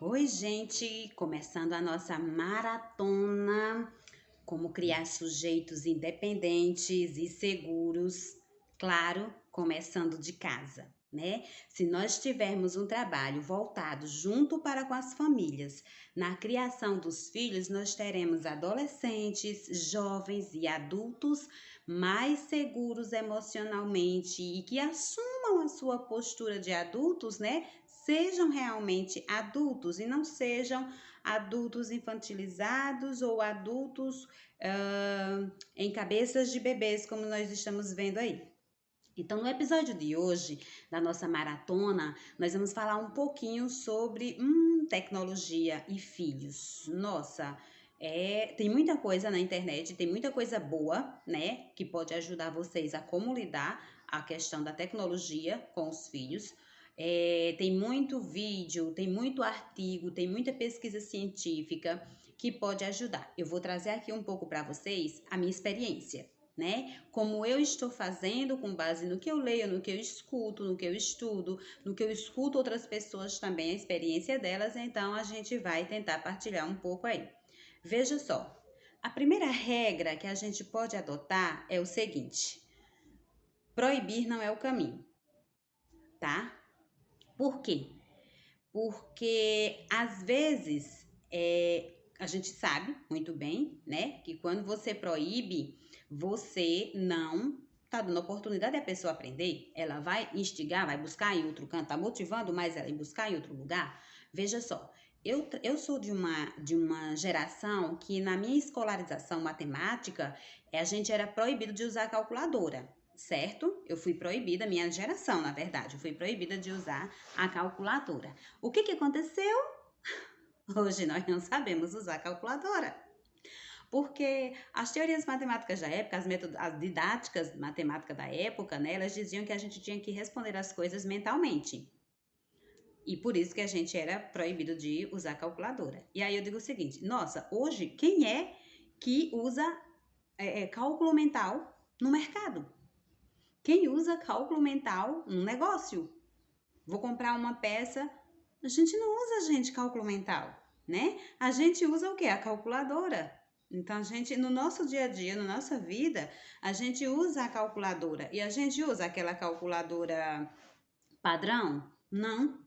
Oi, gente! Começando a nossa maratona, como criar sujeitos independentes e seguros, claro, começando de casa, né? Se nós tivermos um trabalho voltado junto para com as famílias, na criação dos filhos, nós teremos adolescentes, jovens e adultos mais seguros emocionalmente e que assumam a sua postura de adultos, né? Sejam realmente adultos e não sejam adultos infantilizados ou adultos em cabeças de bebês, como nós estamos vendo aí. Então, no episódio de hoje, da nossa maratona, nós vamos falar um pouquinho sobre tecnologia e filhos. Nossa, tem muita coisa na internet, tem muita coisa boa, né, que pode ajudar vocês a como lidar a questão da tecnologia com os filhos. Tem muito vídeo, tem muito artigo, tem muita pesquisa científica que pode ajudar. Eu vou trazer aqui um pouco para vocês a minha experiência, né? Como eu estou fazendo com base no que eu leio, no que eu escuto, no que eu estudo, no que eu escuto outras pessoas também, a experiência delas, então a gente vai tentar partilhar um pouco aí. Veja só, a primeira regra que a gente pode adotar é o seguinte: proibir não é o caminho, tá? Por quê? Porque às vezes a gente sabe muito bem, né, que quando você proíbe, você não tá dando oportunidade à pessoa aprender. Ela vai instigar, vai buscar em outro canto, tá motivando mais ela em buscar em outro lugar. Veja só, eu sou de uma geração que na minha escolarização matemática, a gente era proibido de usar calculadora. Certo? Eu fui proibida, minha geração, na verdade, eu fui proibida de usar a calculadora. O que aconteceu? Hoje nós não sabemos usar calculadora. Porque as teorias matemáticas da época, as didáticas matemáticas da época, né, elas diziam que a gente tinha que responder as coisas mentalmente. E por isso que a gente era proibido de usar calculadora. E aí eu digo o seguinte: nossa, hoje quem é que usa cálculo mental no mercado? Quem usa cálculo mental no negócio? Vou comprar uma peça, a gente não usa, gente, cálculo mental, né? A gente usa o quê? A calculadora. Então, a gente, no nosso dia a dia, na nossa vida, a gente usa a calculadora. E a gente usa aquela calculadora padrão? Não.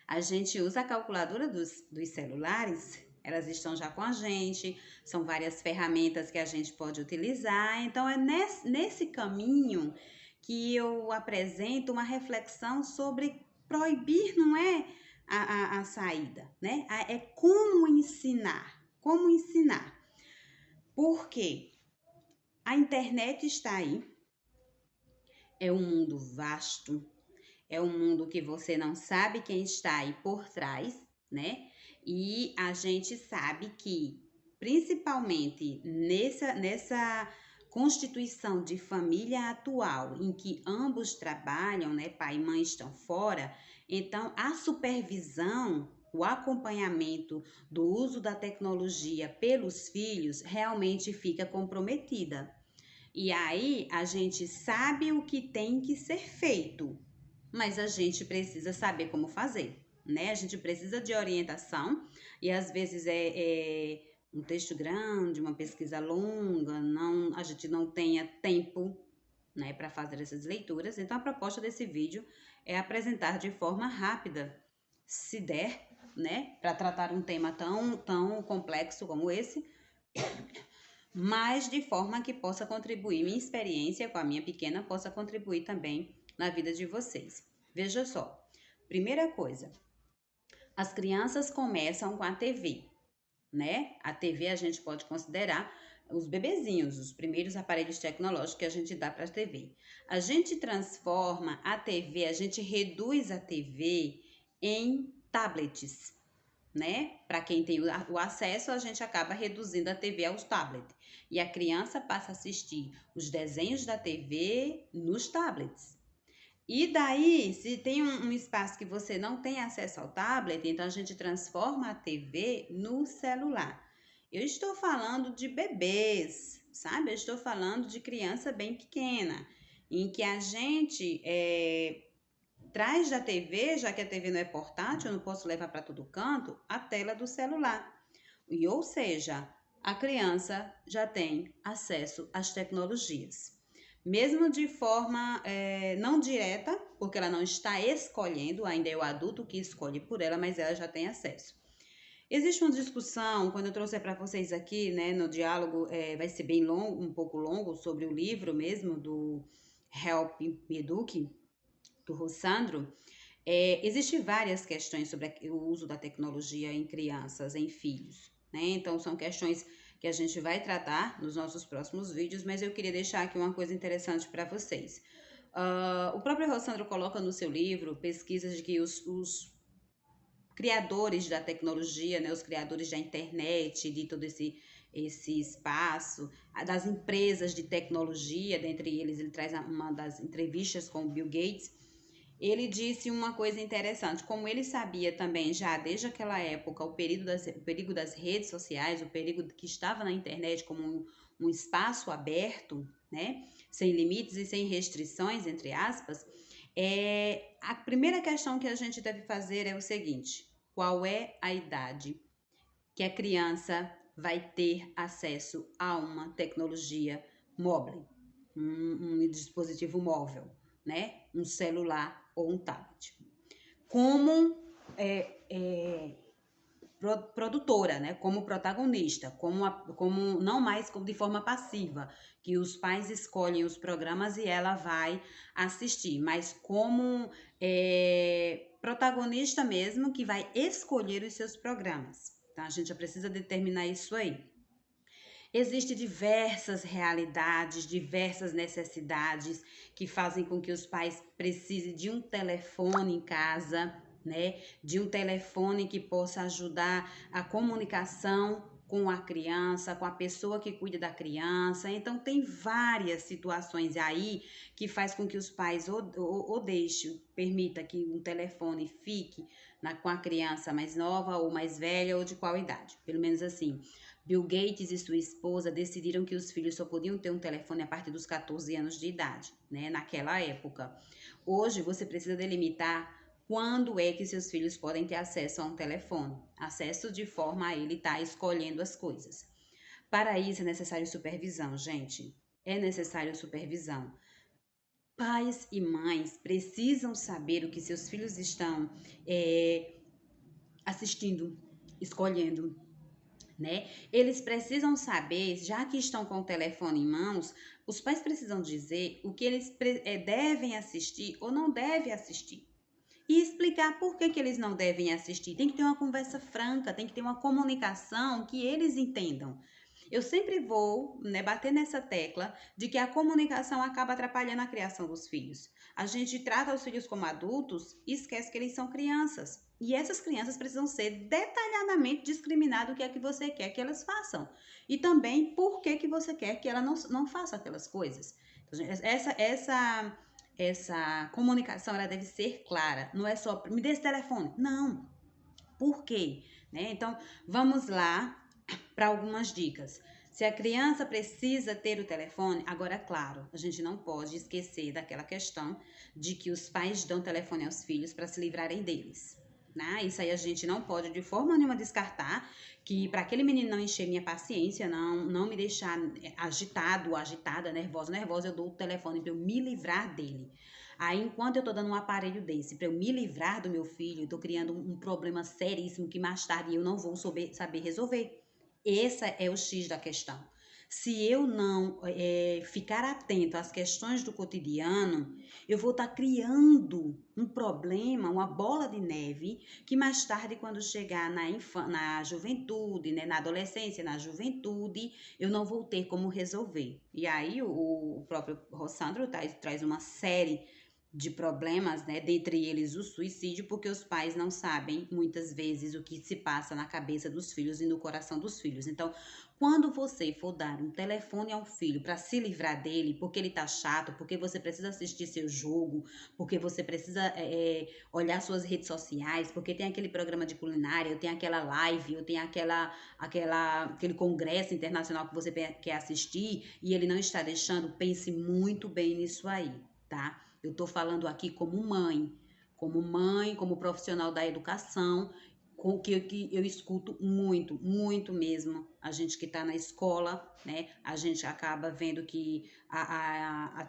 A gente usa a calculadora dos celulares. Elas estão já com a gente, são várias ferramentas que a gente pode utilizar. Então, é nesse caminho que eu apresento uma reflexão sobre proibir não é a saída, né? É como ensinar. Como ensinar. Porque a internet está aí, é um mundo vasto, é um mundo que você não sabe quem está aí por trás, né? E a gente sabe que, principalmente nessa constituição de família atual, em que ambos trabalham, né? Pai e mãe estão fora, então a supervisão, o acompanhamento do uso da tecnologia pelos filhos realmente fica comprometida. E aí a gente sabe o que tem que ser feito, mas a gente precisa saber como fazer, né? A gente precisa de orientação e às vezes é um texto grande, uma pesquisa longa, não, a gente não tenha tempo, né, para fazer essas leituras. Então a proposta desse vídeo é apresentar de forma rápida, se der, né, para tratar um tema tão complexo como esse, mas de forma que possa contribuir, minha experiência com a minha pequena possa contribuir também na vida de vocês. Veja só, primeira coisa, as crianças começam com a TV, né? A TV a gente pode considerar os bebezinhos, os primeiros aparelhos tecnológicos que a gente dá para a TV. A gente transforma a TV, a gente reduz a TV em tablets, né? Para quem tem o acesso, a gente acaba reduzindo a TV aos tablets. E a criança passa a assistir os desenhos da TV nos tablets. E daí, se tem um espaço que você não tem acesso ao tablet, então a gente transforma a TV no celular. Eu estou falando de bebês, sabe? Eu estou falando de criança bem pequena, em que a gente trás da TV, já que a TV não é portátil, eu não posso levar para todo canto, a tela do celular. E, ou seja, a criança já tem acesso às tecnologias. Mesmo de forma não direta, porque ela não está escolhendo, ainda é o adulto que escolhe por ela, mas ela já tem acesso. Existe uma discussão, quando eu trouxer para vocês aqui, né, no diálogo, vai ser bem longo, um pouco longo, sobre o livro mesmo do Help Me Eduque, do Rossandro. Existem várias questões sobre o uso da tecnologia em crianças, em filhos, né? Então, são questões que a gente vai tratar nos nossos próximos vídeos, mas eu queria deixar aqui uma coisa interessante para vocês. O próprio Rossandro coloca no seu livro pesquisas de que os criadores da tecnologia, né, os criadores da internet, de todo esse espaço, das empresas de tecnologia, dentre eles ele traz uma das entrevistas com o Bill Gates. Ele disse uma coisa interessante, como ele sabia também já desde aquela época o perigo das redes sociais, o perigo que estava na internet como um espaço aberto, né, sem limites e sem restrições, entre aspas, a primeira questão que a gente deve fazer é o seguinte: qual é a idade que a criança vai ter acesso a uma tecnologia móvel, um dispositivo móvel, né? Um celular ou um tablet. Como produtora, né? Como protagonista, como não mais de forma passiva, que os pais escolhem os programas e ela vai assistir, mas como protagonista mesmo, que vai escolher os seus programas. Então, a gente já precisa determinar isso aí. Existem diversas realidades, diversas necessidades que fazem com que os pais precisem de um telefone em casa, né? De um telefone que possa ajudar a comunicação com a criança, com a pessoa que cuida da criança. Então, tem várias situações aí que faz com que os pais ou deixem, permita que um telefone fique com a criança mais nova ou mais velha ou de qual idade. Pelo menos assim. Bill Gates e sua esposa decidiram que os filhos só podiam ter um telefone a partir dos 14 anos de idade, né? Naquela época. Hoje, você precisa delimitar quando é que seus filhos podem ter acesso a um telefone. Acesso de forma a ele estar escolhendo as coisas. Para isso é necessário supervisão, gente. É necessário supervisão. Pais e mães precisam saber o que seus filhos estão assistindo, escolhendo, né? Eles precisam saber, já que estão com o telefone em mãos, os pais precisam dizer o que eles devem assistir ou não devem assistir. E explicar por que eles não devem assistir. Tem que ter uma conversa franca, tem que ter uma comunicação que eles entendam. Eu sempre vou, né, bater nessa tecla de que a comunicação acaba atrapalhando a criação dos filhos. A gente trata os filhos como adultos e esquece que eles são crianças. E essas crianças precisam ser detalhadamente discriminadas o que é que você quer que elas façam. E também por que você quer que ela não faça aquelas coisas. Então, essa comunicação ela deve ser clara. Não é só me dê esse telefone. Não. Por quê? Né? Então, vamos lá para algumas dicas. Se a criança precisa ter o telefone, agora, claro, a gente não pode esquecer daquela questão de que os pais dão telefone aos filhos para se livrarem deles. Né? Isso aí a gente não pode de forma nenhuma descartar, que para aquele menino não encher minha paciência, não me deixar agitado, agitada, nervosa, eu dou o telefone para eu me livrar dele. Aí, enquanto eu tô dando um aparelho desse para eu me livrar do meu filho, eu tô criando um problema seríssimo que mais tarde eu não vou saber resolver. Esse é o X da questão. Se eu não ficar atento às questões do cotidiano, eu vou estar criando um problema, uma bola de neve, que mais tarde, quando chegar na juventude, né, na adolescência, na juventude, eu não vou ter como resolver. E aí o próprio Rossandro traz uma série de problemas, né? Dentre eles o suicídio, porque os pais não sabem muitas vezes o que se passa na cabeça dos filhos e no coração dos filhos. Então, quando você for dar um telefone ao filho para se livrar dele, porque ele tá chato, porque você precisa assistir seu jogo, porque você precisa olhar suas redes sociais, porque tem aquele programa de culinária, ou tem aquela live, ou tem aquele congresso internacional que você quer assistir e ele não está deixando, pense muito bem nisso aí, tá? Eu tô falando aqui como mãe, como mãe, como profissional da educação, com que eu escuto muito, muito mesmo. A gente que está na escola, né? A gente acaba vendo que a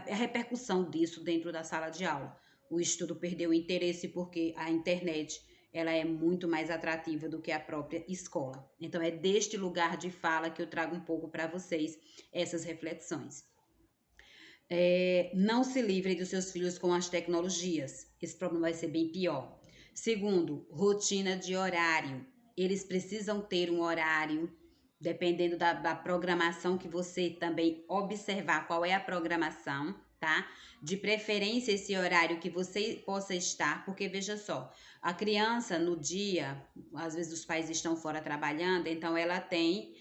repercussão disso dentro da sala de aula. O estudo perdeu o interesse porque a internet ela é muito mais atrativa do que a própria escola. Então é deste lugar de fala que eu trago um pouco para vocês essas reflexões. Não se livre dos seus filhos com as tecnologias. Esse problema vai ser bem pior. Segundo, rotina de horário. Eles precisam ter um horário, dependendo da programação que você também observar qual é a programação, tá? De preferência esse horário que você possa estar, porque veja só, a criança no dia, às vezes os pais estão fora trabalhando, então ela tem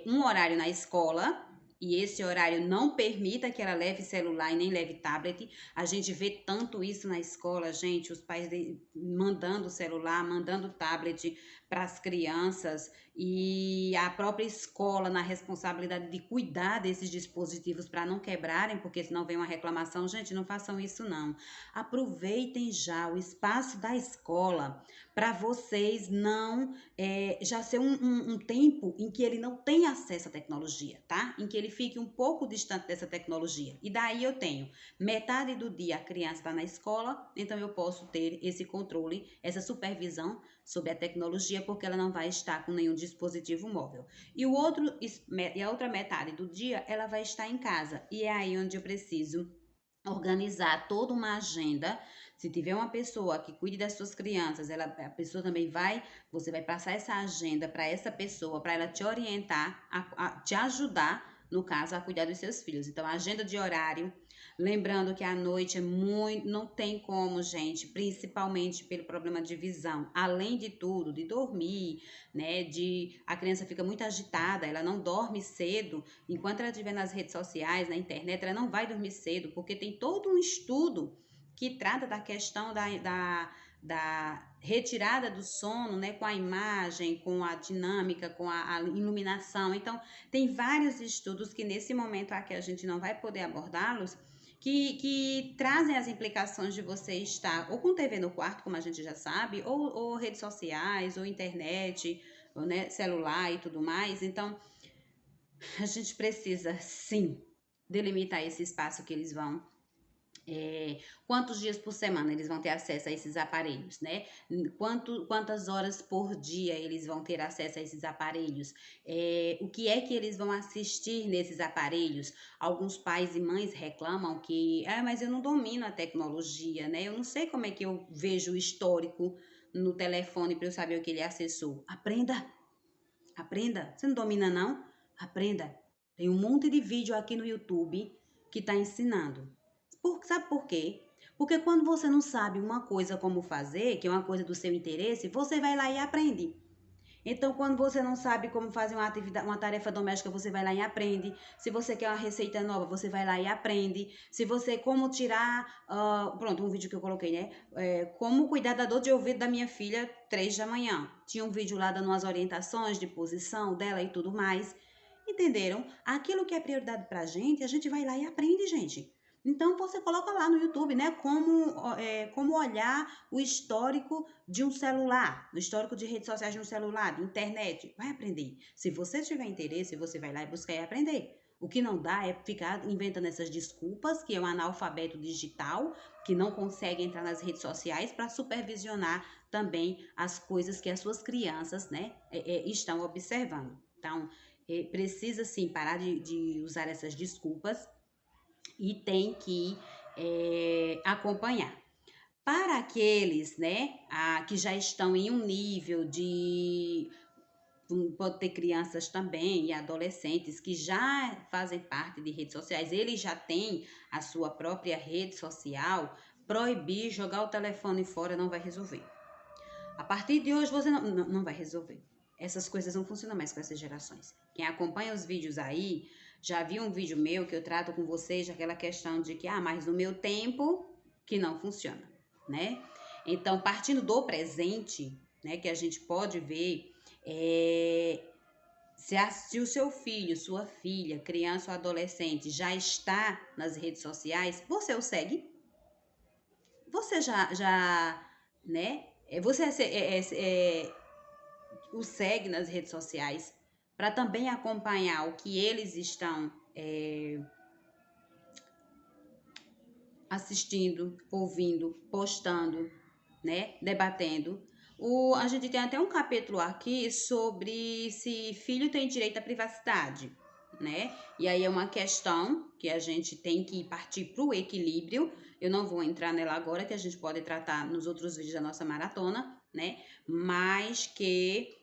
um horário na escola e esse horário não permita que ela leve celular e nem leve tablet. A gente vê tanto isso na escola, gente, os pais mandando celular, mandando tablet para as crianças e a própria escola na responsabilidade de cuidar desses dispositivos para não quebrarem, porque senão vem uma reclamação. Gente, não façam isso não. Aproveitem já o espaço da escola para vocês não já ser um tempo em que ele não tem acesso à tecnologia, tá? Em que ele fique um pouco distante dessa tecnologia. E daí eu tenho metade do dia a criança está na escola, então eu posso ter esse controle, essa supervisão sobre a tecnologia, porque ela não vai estar com nenhum dispositivo móvel. E a outra metade do dia ela vai estar em casa. E é aí onde eu preciso organizar toda uma agenda. Se tiver uma pessoa que cuide das suas crianças, a pessoa também você vai passar essa agenda para essa pessoa, para ela te orientar, te ajudar, no caso, a cuidar dos seus filhos. Então, a agenda de horário, lembrando que à noite não tem como, gente, principalmente pelo problema de visão. Além de tudo, de dormir, né, a criança fica muito agitada, ela não dorme cedo. Enquanto ela estiver nas redes sociais, na internet, ela não vai dormir cedo, porque tem todo um estudo que trata da questão da retirada do sono, né, com a imagem, com a dinâmica, com a iluminação. Então, tem vários estudos que nesse momento aqui a gente não vai poder abordá-los, que trazem as implicações de você estar ou com TV no quarto, como a gente já sabe, ou redes sociais, ou internet, ou, né, celular e tudo mais. Então, a gente precisa, sim, delimitar esse espaço que eles vão. Quantos dias por semana eles vão ter acesso a esses aparelhos, né? Quantas horas por dia eles vão ter acesso a esses aparelhos? O que é que eles vão assistir nesses aparelhos? Alguns pais e mães reclamam que, mas eu não domino a tecnologia, né? Eu não sei como é que eu vejo o histórico no telefone para eu saber o que ele acessou. Aprenda! Aprenda! Você não domina, não? Aprenda! Tem um monte de vídeo aqui no YouTube que está ensinando. Sabe por quê? Porque quando você não sabe uma coisa como fazer, que é uma coisa do seu interesse, você vai lá e aprende. Então, quando você não sabe como fazer uma atividade, uma tarefa doméstica, você vai lá e aprende. Se você quer uma receita nova, você vai lá e aprende. Se você, como tirar, pronto, um vídeo que eu coloquei, né? Como cuidar da dor de ouvido da minha filha 3 da manhã. Tinha um vídeo lá dando umas orientações de posição dela e tudo mais. Entenderam? Aquilo que é prioridade pra gente, a gente vai lá e aprende, gente. Então, você coloca lá no YouTube, né? Como olhar o histórico de um celular, o histórico de redes sociais de um celular, de internet. Vai aprender. Se você tiver interesse, você vai lá e buscar e aprender. O que não dá é ficar inventando essas desculpas, que é um analfabeto digital, que não consegue entrar nas redes sociais para supervisionar também as coisas que as suas crianças, né, estão observando. Então, precisa sim parar de usar essas desculpas e tem que acompanhar. Para aqueles, né, que já estão em um nível de... Pode ter crianças também e adolescentes que já fazem parte de redes sociais, eles já têm a sua própria rede social, proibir jogar o telefone fora não vai resolver. A partir de hoje você não vai resolver. Essas coisas não funcionam mais com essas gerações. Quem acompanha os vídeos aí, já viu um vídeo meu que eu trato com vocês aquela questão de que, mas no meu tempo, que não funciona, né? Então, partindo do presente, né, que a gente pode ver, se o seu filho, sua filha, criança ou adolescente já está nas redes sociais, você o segue? Você né? Você o segue nas redes sociais para também acompanhar o que eles estão assistindo, ouvindo, postando, né? Debatendo. A gente tem até um capítulo aqui sobre se filho tem direito à privacidade, né? E aí é uma questão que a gente tem que partir para o equilíbrio. Eu não vou entrar nela agora, que a gente pode tratar nos outros vídeos da nossa maratona, né? Mas que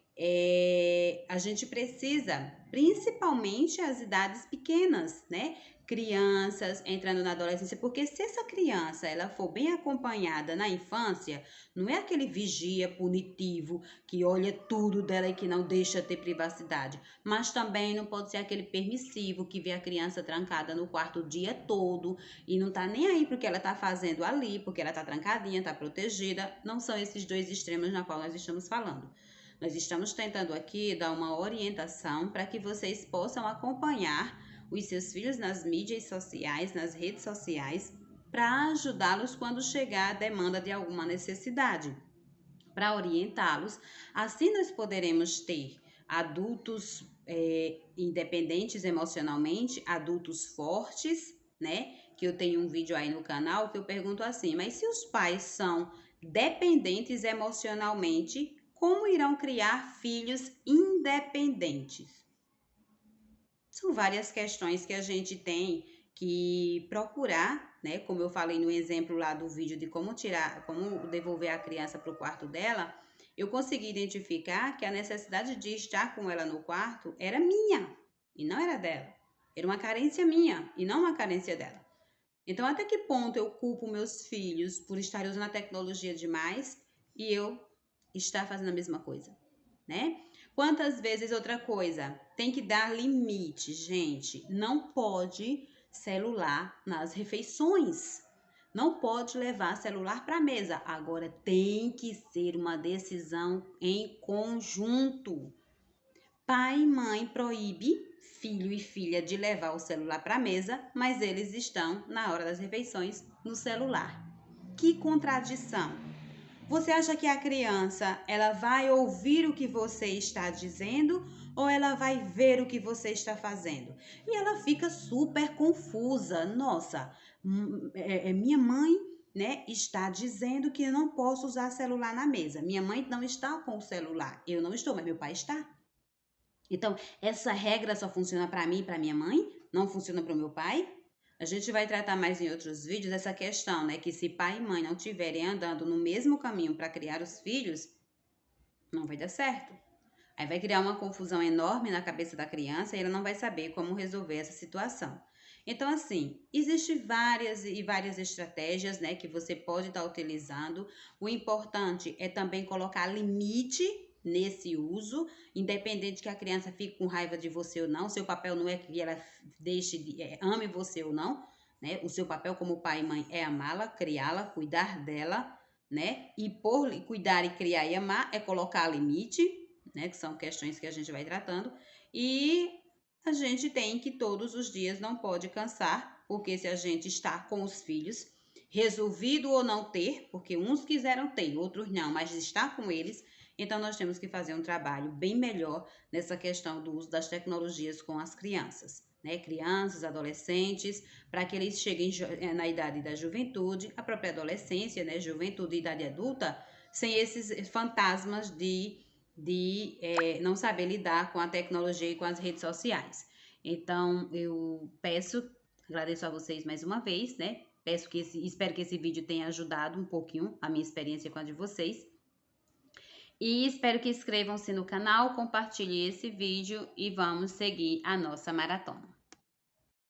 a gente precisa, principalmente as idades pequenas, né? Crianças entrando na adolescência, porque se essa criança ela for bem acompanhada na infância, não é aquele vigia punitivo que olha tudo dela e que não deixa ter privacidade, mas também não pode ser aquele permissivo que vê a criança trancada no quarto o dia todo e não tá nem aí pro que ela tá fazendo ali, porque ela tá trancadinha, tá protegida. Não são esses dois extremos na qual nós estamos falando. Nós estamos tentando aqui dar uma orientação para que vocês possam acompanhar os seus filhos nas mídias sociais, nas redes sociais, para ajudá-los quando chegar a demanda de alguma necessidade, para orientá-los. Assim nós poderemos ter adultos independentes emocionalmente, adultos fortes, né? Que eu tenho um vídeo aí no canal que eu pergunto assim, mas se os pais são dependentes emocionalmente, como irão criar filhos independentes? São várias questões que a gente tem que procurar, né? Como eu falei no exemplo lá do vídeo de como devolver a criança para o quarto dela, eu consegui identificar que a necessidade de estar com ela no quarto era minha e não era dela. Era uma carência minha e não uma carência dela. Então, até que ponto eu culpo meus filhos por estar usando a tecnologia demais e eu estar fazendo a mesma coisa, né? Quantas vezes outra coisa? Tem que dar limite, gente. Não pode celular nas refeições. Não pode levar celular para a mesa. Agora tem que ser uma decisão em conjunto. Pai e mãe proíbe filho e filha de levar o celular para a mesa, mas eles estão na hora das refeições no celular. Que contradição! Você acha que a criança ela vai ouvir o que você está dizendo ou ela vai ver o que você está fazendo? E ela fica super confusa. Nossa, minha mãe, né, está dizendo que eu não posso usar celular na mesa. Minha mãe não está com o celular. Eu não estou, mas meu pai está. Então, essa regra só funciona para mim e para minha mãe? Não funciona para o meu pai? A gente vai tratar mais em outros vídeos essa questão, né? Que se pai e mãe não estiverem andando no mesmo caminho para criar os filhos, não vai dar certo. Aí vai criar uma confusão enorme na cabeça da criança e ela não vai saber como resolver essa situação. Então, assim, existem várias estratégias, né, que você pode estar utilizando. O importante é também colocar limite nesse uso, independente que a criança fique com raiva de você ou não. Seu papel não é que ela ame você ou não, né? O seu papel como pai e mãe é amá-la, criá-la, cuidar dela, né? E por cuidar e criar e amar é colocar limite, né? Que são questões que a gente vai tratando. E a gente tem que todos os dias não pode cansar, porque se a gente está com os filhos, resolvido ou não ter, porque uns quiseram ter, outros não, mas está com eles, então nós temos que fazer um trabalho bem melhor nessa questão do uso das tecnologias com as crianças, né? Crianças, adolescentes, para que eles cheguem na idade da juventude, a própria adolescência, né? Juventude e idade adulta, sem esses fantasmas de não saber lidar com a tecnologia e com as redes sociais. Então, eu agradeço a vocês mais uma vez, né? Espero que esse vídeo tenha ajudado um pouquinho a minha experiência com a de vocês. E espero que inscrevam-se no canal, compartilhem esse vídeo e vamos seguir a nossa maratona.